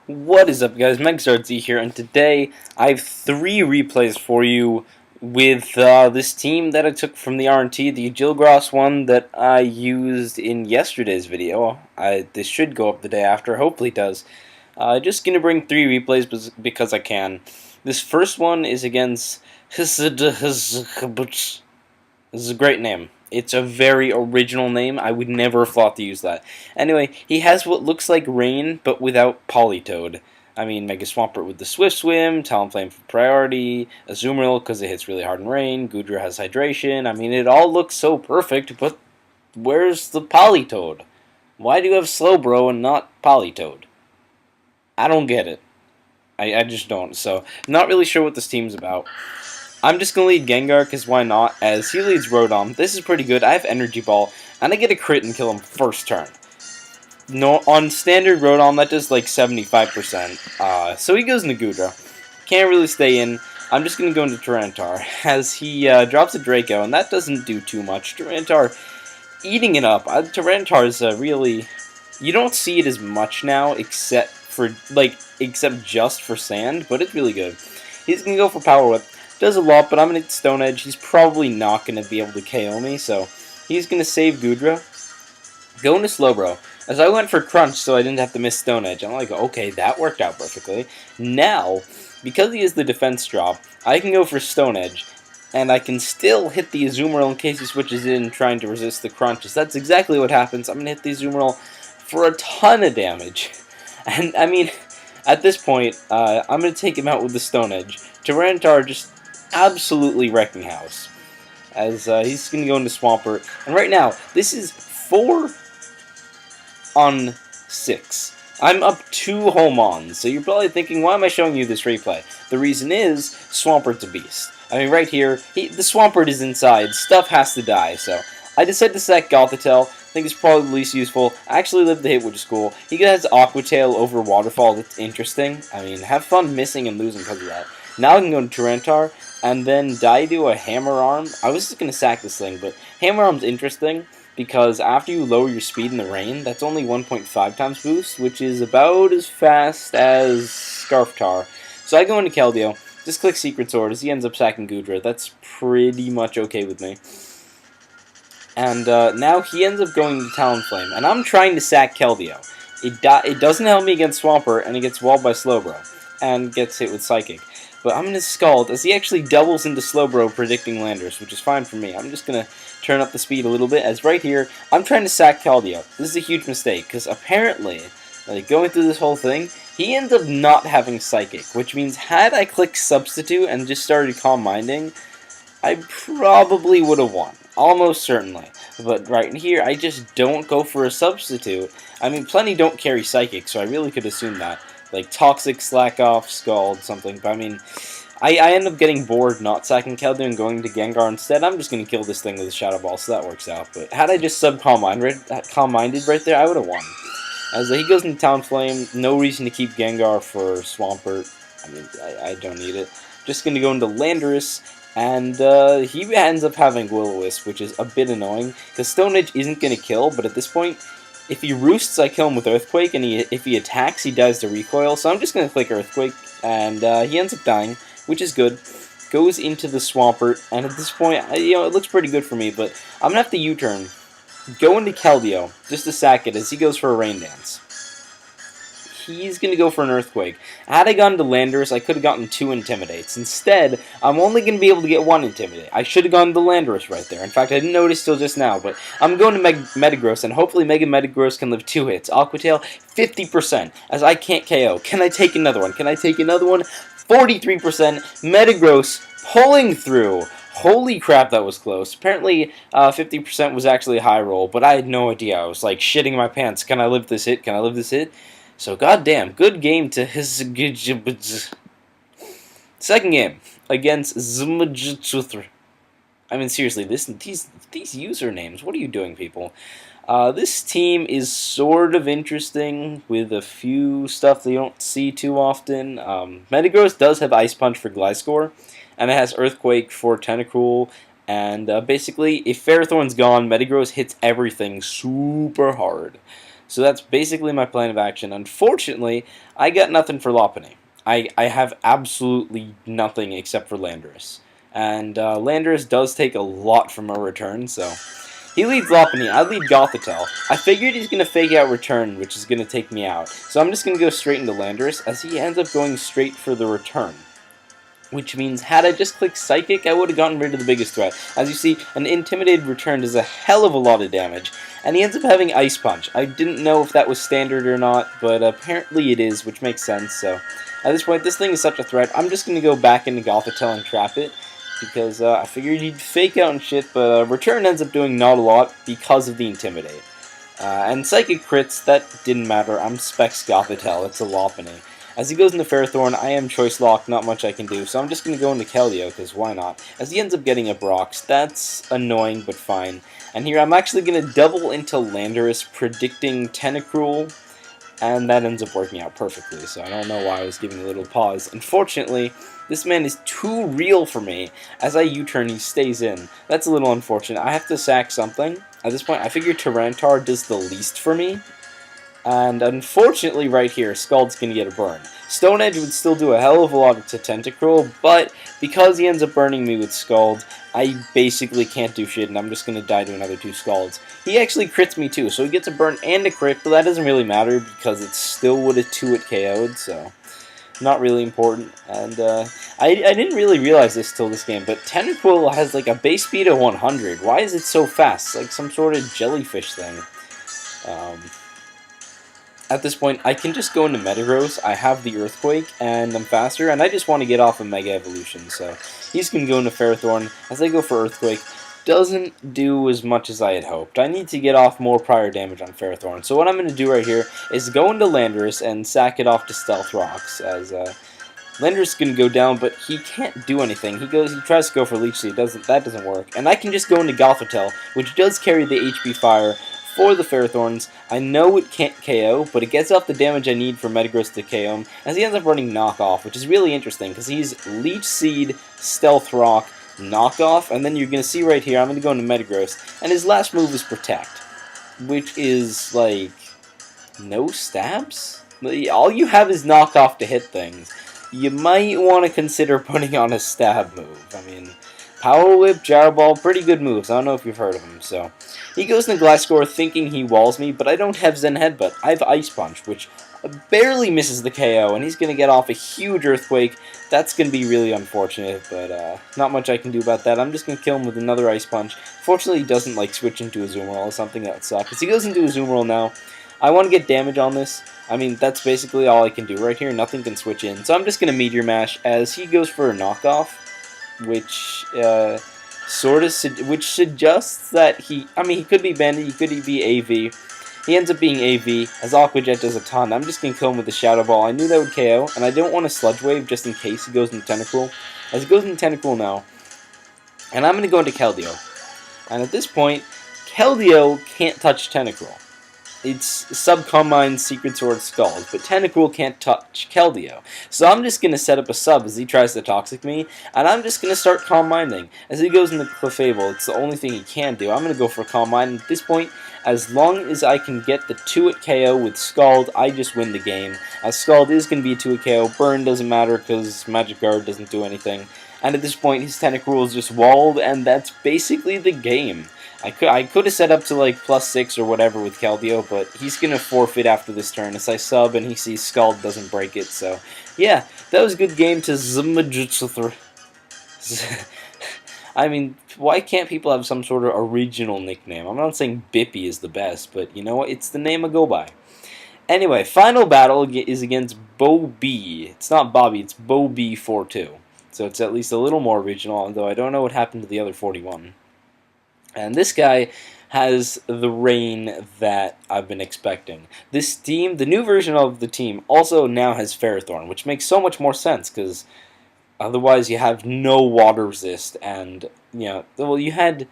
What is up, guys? MegsRZ here, and today I have 3 replays for you with this team that I took from the RNT, the Gilgross one that I used in yesterday's video. This should go up the day after, hopefully it does. Just gonna bring 3 replays because I can. This first one is against This is a great name. It's a very original name. I would never have thought to use that. Anyway, he has what looks like Rain, but without Politoed. I mean, Mega Swampert with the Swift Swim, Talonflame for priority, Azumarill because it hits really hard in rain, Goodra has hydration. I mean, it all looks so perfect, but where's the Politoed? Why do you have Slowbro and not Politoed? I don't get it. I just don't. So, not really sure what this team's about. I'm just going to lead Gengar, because why not, as he leads Rotom. This is pretty good. I have Energy Ball, and I get a crit and kill him first turn. No, on standard Rotom, that does like 75%. So he goes into Goodra. Can't really stay in. I'm just going to go into Tyranitar, as he drops a Draco, and that doesn't do too much. Tyranitar eating it up. Tyranitar is really... You don't see it as much now, except just for Sand, but it's really good. He's going to go for Power Whip. Does a lot, but I'm going to hit Stone Edge. He's probably not going to be able to KO me, so he's going to save Goodra. Go into Slowbro. As I went for Crunch, so I didn't have to miss Stone Edge. I'm like, okay, that worked out perfectly. Now, because he has the defense drop, I can go for Stone Edge, and I can still hit the Azumarill in case he switches in trying to resist the Crunches. That's exactly what happens. I'm going to hit the Azumarill for a ton of damage. And, I mean, at this point, I'm going to take him out with the Stone Edge. Tyranitar just absolutely wrecking house, as he's going to go into Swampert. And right now, this is 4 on 6. I'm up 2 home-ons, so you're probably thinking, why am I showing you this replay? The reason is, Swampert's a beast. I mean, right here, the Swampert is inside, stuff has to die, so I decided to sack Gothitelle. I think it's probably the least useful. I actually lived the hit, which is cool. He has Aqua Tail over Waterfall, that's interesting. I mean, have fun missing and losing because of that. Now I can go to Tyranitar, and then die to a Hammer Arm. I was just going to sack this thing, but Hammer Arm's interesting, because after you lower your speed in the rain, that's only 1.5 times boost, which is about as fast as Scarftar. So I go into Keldeo, just click Secret Sword, as he ends up sacking Goodra. That's pretty much okay with me. And now he ends up going to Talonflame, and I'm trying to sack Keldeo. It doesn't help me against Swampert, and it gets walled by Slowbro, and gets hit with Psychic. But I'm going to Scald, as he actually doubles into Slowbro, predicting Landers, which is fine for me. I'm just going to turn up the speed a little bit, as right here, I'm trying to sack Keldeo. This is a huge mistake, because apparently, going through this whole thing, he ends up not having Psychic, which means had I clicked Substitute and just started Calm Minding, I probably would have won. Almost certainly. But right in here, I just don't go for a Substitute. I mean, plenty don't carry Psychic, so I really could assume that. Like Toxic, Slack Off, Scald, something. But I mean, I end up getting bored not sacking Keldeo and going to Gengar instead. I'm just going to kill this thing with a Shadow Ball, so that works out. But had I just Calm Minded right there, I would have won. As he goes into Talonflame, no reason to keep Gengar for Swampert. I mean, I don't need it. Just going to go into Landorus, and he ends up having Will-O-Wisp, which is a bit annoying, because Stone Edge isn't going to kill, but at this point, if he roosts, I kill him with Earthquake, and if he attacks, he dies to Recoil, so I'm just going to click Earthquake, and he ends up dying, which is good. Goes into the Swampert, and at this point, it looks pretty good for me, but I'm going to have to U-turn. Go into Keldeo, just to sack it, as he goes for a Rain Dance. He's going to go for an Earthquake. Had I gone to Landorus, I could have gotten 2 Intimidates. Instead, I'm only going to be able to get 1 Intimidate. I should have gone to Landorus right there. In fact, I didn't notice till just now, but I'm going to Metagross, and hopefully Mega Metagross can live 2 hits. Aqua Tail, 50%, as I can't KO. Can I take another one? Can I take another one? 43%. Metagross pulling through. Holy crap, that was close. Apparently, 50% was actually a high roll, but I had no idea. I was like shitting my pants. Can I live this hit? Can I live this hit? So, goddamn, good game to his... Second game, against Zmajutsuthra. I mean, seriously, these usernames, what are you doing, people? This team is sort of interesting, with a few stuff that you don't see too often. Metagross does have Ice Punch for Gliscor, and it has Earthquake for Tentacruel, and basically, if Ferrothorn's gone, Metagross hits everything super hard. So that's basically my plan of action. Unfortunately, I got nothing for Lopunny. I have absolutely nothing except for Landorus. And Landorus does take a lot from a return, so he leads Lopunny. I lead Gothitelle. I figured he's going to fake out return, which is going to take me out. So I'm just going to go straight into Landorus, as he ends up going straight for the return. Which means, had I just clicked Psychic, I would have gotten rid of the biggest threat. As you see, an Intimidated return does a hell of a lot of damage, and he ends up having Ice Punch. I didn't know if that was standard or not, but apparently it is, which makes sense, so at this point, this thing is such a threat, I'm just going to go back into Gothitelle and trap it, because I figured he'd fake out and shit, but return ends up doing not a lot because of the Intimidate. And Psychic crits, that didn't matter. I'm Specs Gothitelle, it's a Lopunny. As he goes into Ferrothorn, I am Choice Lock, not much I can do, so I'm just going to go into Keldeo, because why not? As he ends up getting a Brox, that's annoying, but fine. And here I'm actually going to double into Landorus, predicting Tentacruel, and that ends up working out perfectly, so I don't know why I was giving a little pause. Unfortunately, this man is too real for me. As I U-turn, he stays in. That's a little unfortunate. I have to sack something. At this point, I figure Tyranitar does the least for me. And unfortunately, right here, Scald's going to get a burn. Stone Edge would still do a hell of a lot to Tentacruel, but because he ends up burning me with Scald, I basically can't do shit, and I'm just going to die to another 2 Scalds. He actually crits me too, so he gets a burn and a crit, but that doesn't really matter because it still would have 2-hit KO'd, so not really important. And I didn't really realize this till this game, but Tentacruel has like a base speed of 100. Why is it so fast? It's like some sort of jellyfish thing. At this point, I can just go into Metagross, I have the Earthquake, and I'm faster, and I just want to get off of Mega Evolution, so he's going to go into Ferrothorn. As I go for Earthquake, doesn't do as much as I had hoped. I need to get off more prior damage on Ferrothorn, so what I'm going to do right here is go into Landorus and sack it off to Stealth Rocks, as Landorus is going to go down, but he can't do anything. He tries to go for Leech Seed, that doesn't work, and I can just go into Gothitelle, which does carry the HP Fire for the Ferrothorns. I know it can't KO, but it gets off the damage I need for Metagross to KO him, as he ends up running Knockoff, which is really interesting, because he's Leech Seed, Stealth Rock, Knockoff, and then you're going to see right here, I'm going to go into Metagross, and his last move is Protect, which is, like, no stabs? All you have is Knockoff to hit things. You might want to consider putting on a stab move. I mean, Power Whip, Gyro Ball, pretty good moves. I don't know if you've heard of them, so he goes into Gliscor thinking he walls me, but I don't have Zen Headbutt. I have Ice Punch, which barely misses the KO, and he's going to get off a huge Earthquake. That's going to be really unfortunate, but not much I can do about that. I'm just going to kill him with another Ice Punch. Fortunately, he doesn't like switch into a Azumarill or something. That sucks. As he goes into a Azumarill now, I want to get damage on this. I mean, that's basically all I can do right here. Nothing can switch in, so I'm just going to Meteor Mash as he goes for a Knockoff, which which suggests that he could be Bandit, he could be AV. He ends up being AV, as Aqua Jet does a ton. I'm just going to kill him with the Shadow Ball. I knew that would KO, and I don't want to Sludge Wave just in case he goes into Tentacruel. As he goes into Tentacruel now, and I'm going to go into Keldeo. And at this point, Keldeo can't touch Tentacruel. It's Subcombine Secret Sword Scald, but Tentacruel can't touch Keldeo. So I'm just going to set up a sub as he tries to Toxic me, and I'm just going to start Calm Minding. As he goes into Clefable, it's the only thing he can do. I'm going to go for Calm Mind. At this point, as long as I can get the 2-hit KO with Scald, I just win the game. As Scald is going to be a 2-hit KO, Burn doesn't matter because Magic Guard doesn't do anything. And at this point, his Tentacruel is just walled, and that's basically the game. I could have set up to like +6 or whatever with Keldeo, but he's going to forfeit after this turn as I sub and he sees Scald doesn't break it, so yeah, that was a good game to Zmajutsu. I mean, why can't people have some sort of original nickname? I'm not saying Bippy is the best, but you know what, it's the name I go by. Anyway, final battle is against Bo B. It's not Bobby, it's Bo B 4-2. So it's at least a little more original, although I don't know what happened to the other 41. And this guy has the rain that I've been expecting. This team, the new version of the team, also now has Ferrothorn, which makes so much more sense, because otherwise you have no water resist, and, you know, well, you had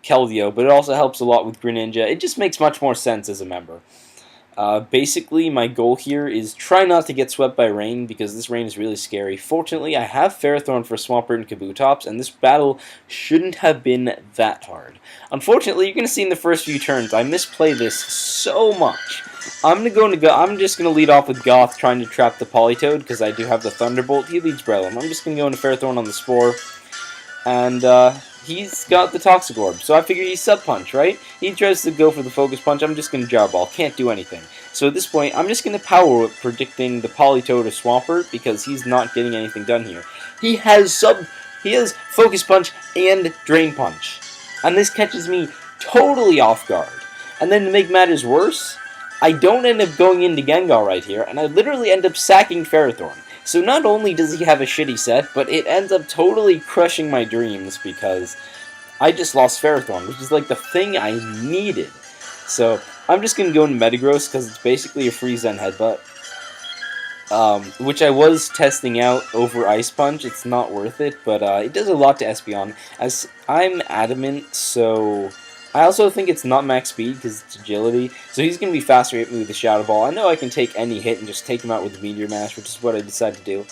Keldeo, but it also helps a lot with Greninja. It just makes much more sense as a member. Basically, my goal here is try not to get swept by rain, because this rain is really scary. Fortunately, I have Ferrothorn for Swampert and Kabutops, and this battle shouldn't have been that hard. Unfortunately, you're going to see in the first few turns, I misplay this so much. I'm just gonna lead off with Goth, trying to trap the Politoed, because I do have the Thunderbolt. He leads Breloom. I'm just gonna go into Ferrothorn on the Spore, and he's got the Toxic Orb, so I figure he's Sub Punch, right? He tries to go for the Focus Punch. I'm just gonna Jar Ball. Can't do anything. So at this point, I'm just gonna Power Whip, predicting the Politoed or Swampert, because he's not getting anything done here. He has Focus Punch and Drain Punch, and this catches me totally off guard. And then to make matters worse, I don't end up going into Gengar right here, and I literally end up sacking Ferrothorn. So not only does he have a shitty set, but it ends up totally crushing my dreams, because I just lost Ferrothorn, which is like the thing I needed. So I'm just going to go into Metagross, because it's basically a free Zen Headbutt, which I was testing out over Ice Punch. It's not worth it, but it does a lot to Espeon, as I'm adamant, so I also think it's not max speed because it's agility, so he's going to be faster hit me with the Shadow Ball. I know I can take any hit and just take him out with the Meteor Mash, which is what I decided to do.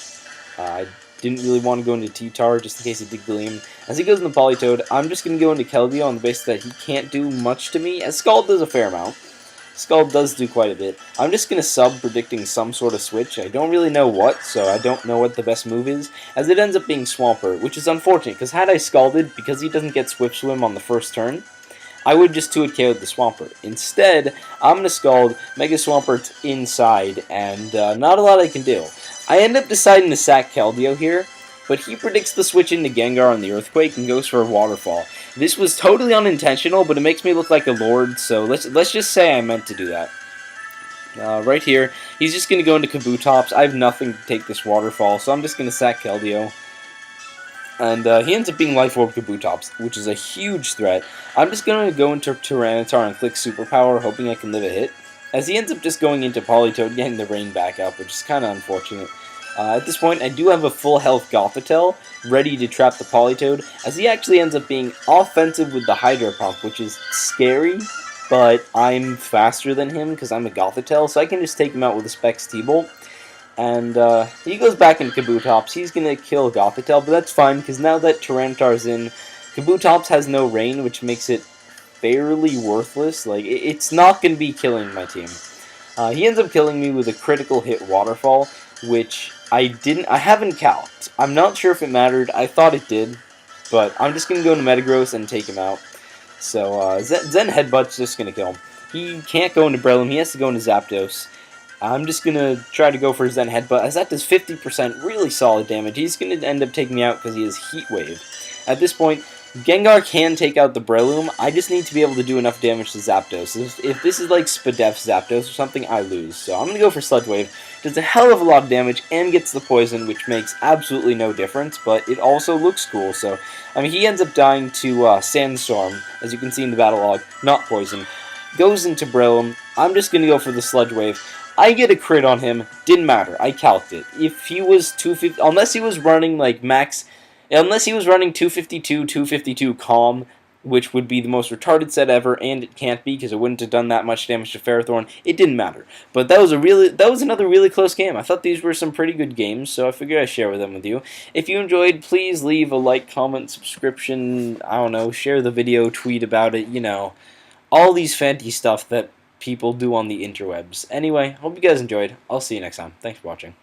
I didn't really want to go into T-Tar just in case he did Gleam. As he goes into Politoed, I'm just going to go into Keldeo on the basis that he can't do much to me, as Scald does a fair amount. Scald does do quite a bit. I'm just going to sub, predicting some sort of switch. I don't really know what, so I don't know what the best move is, as it ends up being Swampert, which is unfortunate, because had I Scalded, because he doesn't get Swift Swim on the first turn, I would just 2-hit KO'd the Swampert. Instead, I'm going to Scald, Mega Swampert inside, and not a lot I can do. I end up deciding to sack Keldeo here, but he predicts the switch into Gengar on the Earthquake and goes for a Waterfall. This was totally unintentional, but it makes me look like a lord, so let's just say I meant to do that. Right here, he's just going to go into Kabutops. I have nothing to take this Waterfall, so I'm just going to sack Keldeo. And he ends up being Life Orb Kabutops, which is a huge threat. I'm just going to go into Tyranitar and click Superpower, hoping I can live a hit, as he ends up just going into Politoed, getting the rain back up, which is kind of unfortunate. At this point, I do have a full health Gothitelle ready to trap the Politoed, as he actually ends up being offensive with the Hydro Pump, which is scary, but I'm faster than him because I'm a Gothitelle, so I can just take him out with a Specs T-Bolt. And he goes back into Kabutops. He's going to kill Gothitelle, but that's fine, because now that Tyranitar's in, Kabutops has no rain, which makes it fairly worthless. Like, it's not going to be killing my team. He ends up killing me with a critical hit Waterfall, which I haven't calced. I'm not sure if it mattered. I thought it did, but I'm just going to go into Metagross and take him out. So Zen Headbutt's just going to kill him. He can't go into Breloom. He has to go into Zapdos. I'm just going to try to go for Zen Headbutt, as that does 50% really solid damage. He's going to end up taking me out because he has Heat Wave. At this point, Gengar can take out the Breloom. I just need to be able to do enough damage to Zapdos. If this is like Spadef Zapdos or something, I lose. So I'm going to go for Sludge Wave. Does a hell of a lot of damage and gets the poison, which makes absolutely no difference, but it also looks cool. So, I mean, he ends up dying to Sandstorm, as you can see in the battle log, not poison. Goes into Breloom. I'm just going to go for the Sludge Wave. I get a crit on him, didn't matter, I calced it. If he was 250, unless he was running like unless he was running 252, 252 Calm, which would be the most retarded set ever, and it can't be because it wouldn't have done that much damage to Ferrothorn, it didn't matter. But that was another really close game. I thought these were some pretty good games, so I figured I'd share them with you. If you enjoyed, please leave a like, comment, subscription, I don't know, share the video, tweet about it, you know, all these fancy stuff that people do on the interwebs. Anyway, hope you guys enjoyed. I'll see you next time. Thanks for watching.